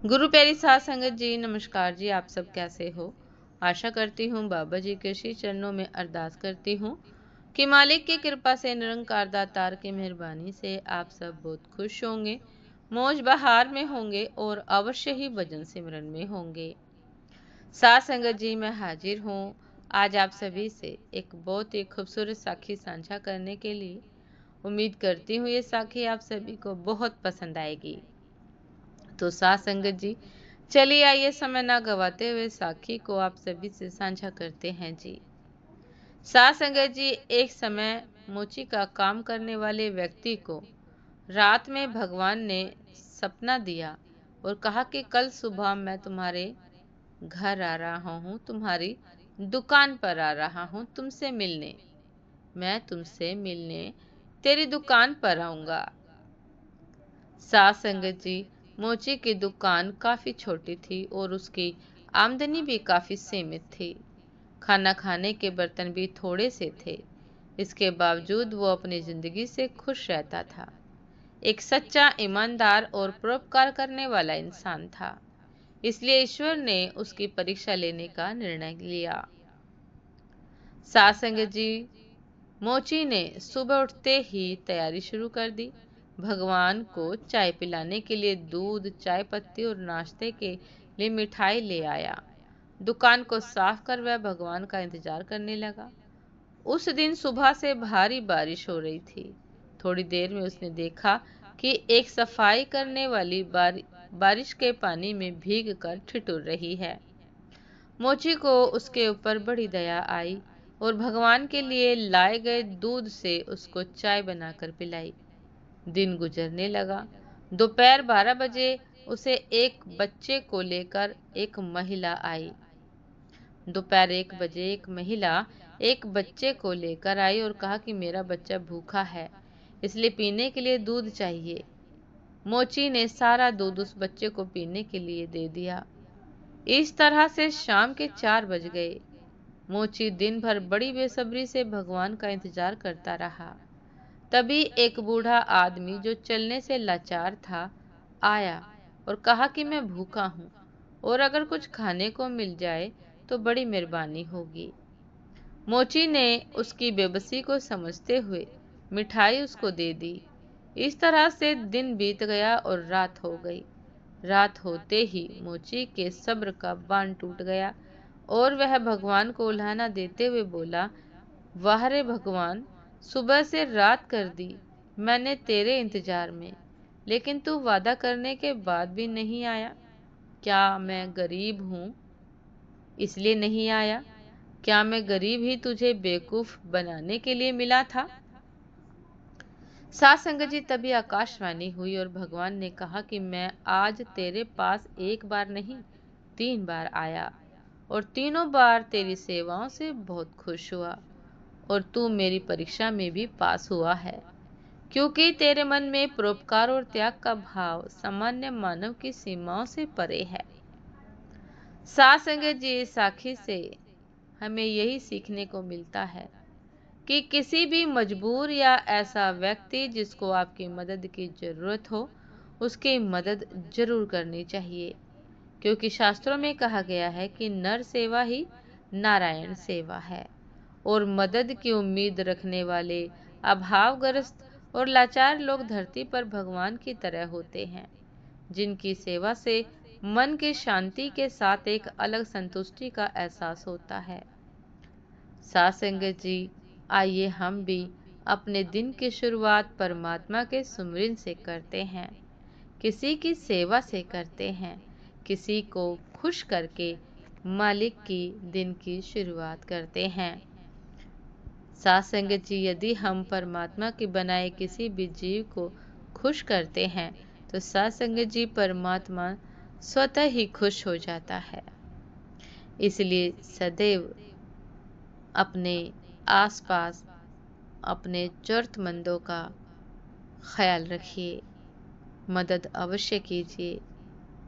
गुरु प्यारी साध संगत जी, नमस्कार जी। आप सब कैसे हो? आशा करती हूँ बाबा जी के श्री चरणों में अरदास करती हूँ कि मालिक की कृपा से, निरंकार दातार की मेहरबानी से आप सब बहुत खुश होंगे, मौज बहार में होंगे और अवश्य ही भजन सिमरन में होंगे। साध संगत जी, मैं हाजिर हूँ आज आप सभी से एक बहुत ही खूबसूरत साखी साझा करने के लिए। उम्मीद करती हूँ ये साखी आप सभी को बहुत पसंद आएगी। तो साथ संगत जी, चलिए आइए समय ना गवाते हुए साखी को आप सभी से साझा करते हैं जी। साथ संगत जी, एक समय मोची का काम करने वाले व्यक्ति को रात में भगवान ने सपना दिया और कहा कि कल सुबह मैं तुम्हारे घर आ रहा हूँ, तुम्हारी दुकान पर आ रहा हूँ तुमसे मिलने। मैं तुमसे मिलने तेरी दुकान पर आऊंगा। साथ संगत जी, मोची की दुकान काफी छोटी थी और उसकी आमदनी भी काफी सीमित थी। खाना खाने के बर्तन भी थोड़े से थे। इसके बावजूद वो अपनी जिंदगी से खुश रहता था। एक सच्चा, ईमानदार और परोपकार करने वाला इंसान था। इसलिए ईश्वर ने उसकी परीक्षा लेने का निर्णय लिया। साथ संगत जी, मोची ने सुबह उठते ही तैयारी शुरू कर दी। भगवान को चाय पिलाने के लिए दूध, चाय पत्ती और नाश्ते के लिए मिठाई ले आया। दुकान को साफ कर वह भगवान का इंतजार करने लगा। उस दिन सुबह से भारी बारिश हो रही थी। थोड़ी देर में उसने देखा कि एक सफाई करने वाली बारिश के पानी में भीग कर ठिठुर रही है। मोची को उसके ऊपर बड़ी दया आई और भगवान के लिए लाए गए दूध से उसको चाय बनाकर पिलाई। दिन गुजरने लगा। दोपहर 12 बजे उसे एक बच्चे को लेकर एक महिला आई। दोपहर 1 बजे एक महिला एक बच्चे को लेकर आई और कहा कि मेरा बच्चा भूखा है, इसलिए पीने के लिए दूध चाहिए। मोची ने सारा दूध उस बच्चे को पीने के लिए दे दिया। इस तरह से शाम के 4 बज गए। मोची दिन भर बड़ी बेसब्री से भगवान का इंतजार करता रहा। तभी एक बूढ़ा आदमी जो चलने से लाचार था आया और कहा कि मैं भूखा हूँ और अगर कुछ खाने को मिल जाए तो बड़ी मेहरबानी होगी। मोची ने उसकी बेबसी को समझते हुए मिठाई उसको दे दी। इस तरह से दिन बीत गया और रात हो गई। रात होते ही मोची के सब्र का बांध टूट गया और वह भगवान को उल्हाना देते हुए बोला, वाह रे भगवान, सुबह से रात कर दी मैंने तेरे इंतजार में, लेकिन तू वादा करने के बाद भी नहीं आया। क्या मैं गरीब हूँ इसलिए नहीं आया? क्या मैं गरीब ही तुझे बेवकूफ बनाने के लिए मिला था? सात संगत जी, तभी आकाशवाणी हुई और भगवान ने कहा कि मैं आज तेरे पास एक बार नहीं 3 बार आया और तीनों बार तेरी सेवाओं से बहुत खुश हुआ और तू मेरी परीक्षा में भी पास हुआ है, क्योंकि तेरे मन में परोपकार और त्याग का भाव सामान्य मानव की सीमाओं से परे है। सात संगत जी, इस साखी से हमें यही सीखने को मिलता है कि किसी भी मजबूर या ऐसा व्यक्ति जिसको आपकी मदद की जरूरत हो, उसकी मदद जरूर करनी चाहिए, क्योंकि शास्त्रों में कहा गया है कि नर सेवा ही नारायण सेवा है और मदद की उम्मीद रखने वाले अभावग्रस्त और लाचार लोग धरती पर भगवान की तरह होते हैं, जिनकी सेवा से मन की शांति के साथ एक अलग संतुष्टि का एहसास होता है। साथ संगत जी, आइए हम भी अपने दिन की शुरुआत परमात्मा के सुमिरन से करते हैं, किसी की सेवा से करते हैं, किसी को खुश करके मालिक की दिन की शुरुआत करते हैं। साथ संगत जी, यदि हम परमात्मा के बनाए किसी भी जीव को खुश करते हैं तो साथ संगत जी, परमात्मा स्वतः ही खुश हो जाता है। इसलिए सदैव अपने आसपास अपने जरूरतमंदों का ख्याल रखिए, मदद अवश्य कीजिए,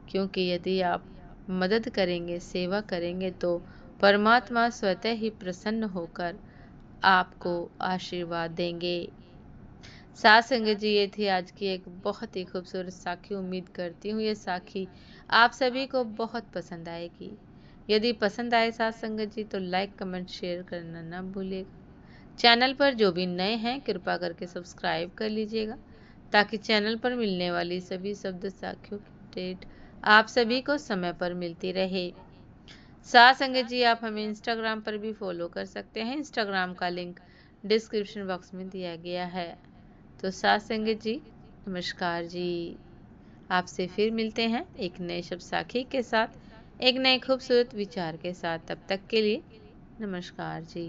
क्योंकि यदि आप मदद करेंगे, सेवा करेंगे तो परमात्मा स्वतः ही प्रसन्न होकर आपको आशीर्वाद देंगे। साथ संगत जी, ये थी आज की एक बहुत ही खूबसूरत साखी। उम्मीद करती हूँ ये साखी आप सभी को बहुत पसंद आएगी। यदि पसंद आए साथ संगत जी तो लाइक कमेंट शेयर करना ना भूलिएगा। चैनल पर जो भी नए हैं कृपा करके सब्सक्राइब कर लीजिएगा, ताकि चैनल पर मिलने वाली सभी शब्द साखियों की अपडेट आप सभी को समय पर मिलती रहे। साथ संगत जी, आप हमें इंस्टाग्राम पर भी फॉलो कर सकते हैं। इंस्टाग्राम का लिंक डिस्क्रिप्शन बॉक्स में दिया गया है। तो साथ संगत जी, नमस्कार जी। आपसे फिर मिलते हैं एक नए शब्द साखी के साथ, एक नए खूबसूरत विचार के साथ। तब तक के लिए नमस्कार जी।